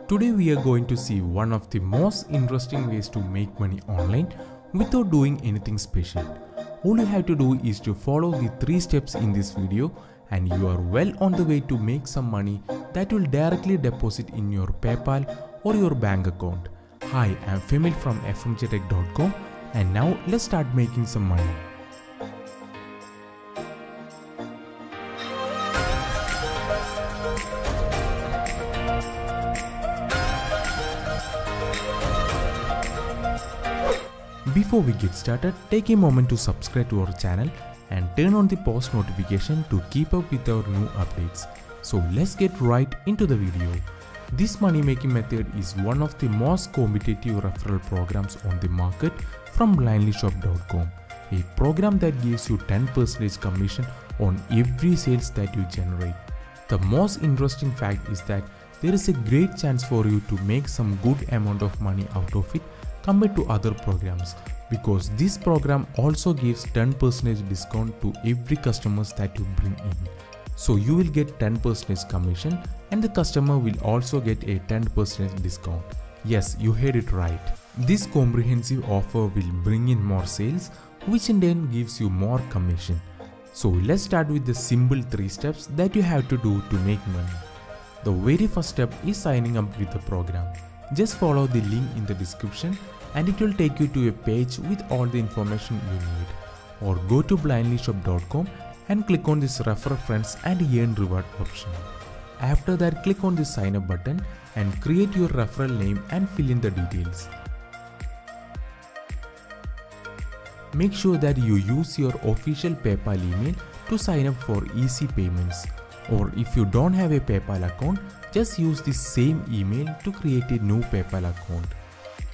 Today we are going to see one of the most interesting ways to make money online without doing anything special. All you have to do is to follow the 3 steps in this video and you are well on the way to make some money that will directly deposit in your PayPal or your bank account. Hi, I am Femil from fmjtech.com and now let's start making some money. Before we get started, take a moment to subscribe to our channel and turn on the post notification to keep up with our new updates. So let's get right into the video. This money making method is one of the most competitive referral programs on the market from Blindlyshop.com, a program that gives you 10% commission on every sales that you generate. The most interesting fact is that there is a great chance for you to make some good amount of money out of it compared to other programs, because this program also gives 10% discount to every customers that you bring in. So you will get 10% commission and the customer will also get a 10% discount. Yes, you heard it right. This comprehensive offer will bring in more sales, which in turn gives you more commission. So let's start with the simple 3 steps that you have to do to make money. The very first step is signing up with the program. Just follow the link in the description and it will take you to a page with all the information you need. Or go to blindlyshop.com and click on this refer friends and earn reward option. After that, click on the sign up button and create your referral name and fill in the details. Make sure that you use your official PayPal email to sign up for easy payments. Or if you don't have a PayPal account, just use the same email to create a new PayPal account.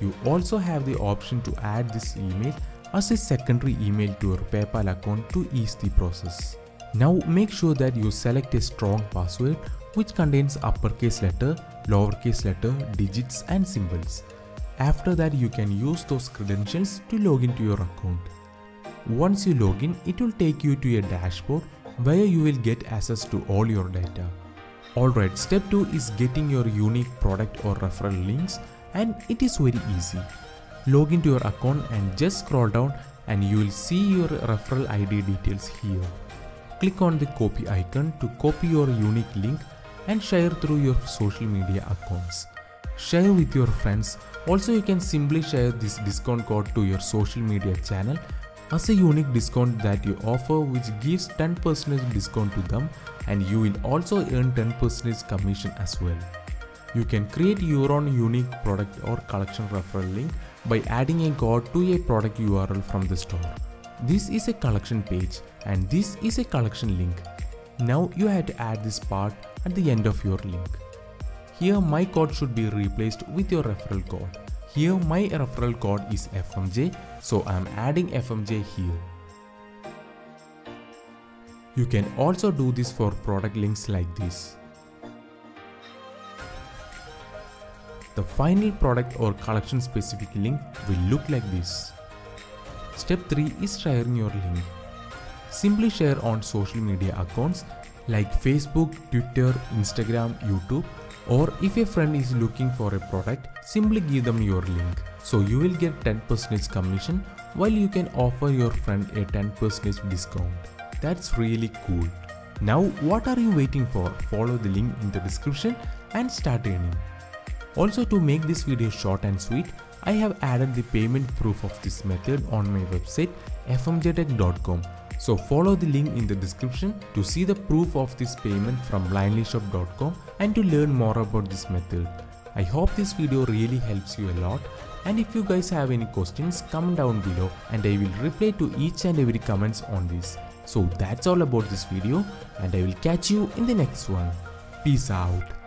You also have the option to add this email as a secondary email to your PayPal account to ease the process. Now make sure that you select a strong password which contains uppercase letter, lowercase letter, digits and symbols. After that, you can use those credentials to log into your account. Once you log in, it will take you to a dashboard where you will get access to all your data. Alright, step 2 is getting your unique product or referral links, and it is very easy. Log into your account and just scroll down and you will see your referral ID details here. Click on the copy icon to copy your unique link and share through your social media accounts. Share with your friends. Also, you can simply share this discount code to your social media channel as a unique discount that you offer, which gives 10% discount to them, and you will also earn 10% commission as well. You can create your own unique product or collection referral link by adding a code to a product URL from the store. This is a collection page and this is a collection link. Now you have to add this part at the end of your link. Here my code should be replaced with your referral code. Here my referral code is FMJ, so I am adding FMJ here. You can also do this for product links like this. The final product or collection specific link will look like this. Step 3 is sharing your link. Simply share on social media accounts like Facebook, Twitter, Instagram, YouTube, or if a friend is looking for a product, simply give them your link. So you will get 10% commission while you can offer your friend a 10% discount. That's really cool. Now what are you waiting for? Follow the link in the description and start earning. Also, to make this video short and sweet, I have added the payment proof of this method on my website fmjtech.com. So follow the link in the description to see the proof of this payment from blindlyshop.com and to learn more about this method. I hope this video really helps you a lot, and if you guys have any questions, comment down below and I will reply to each and every comments on this. So that's all about this video and I will catch you in the next one. Peace out.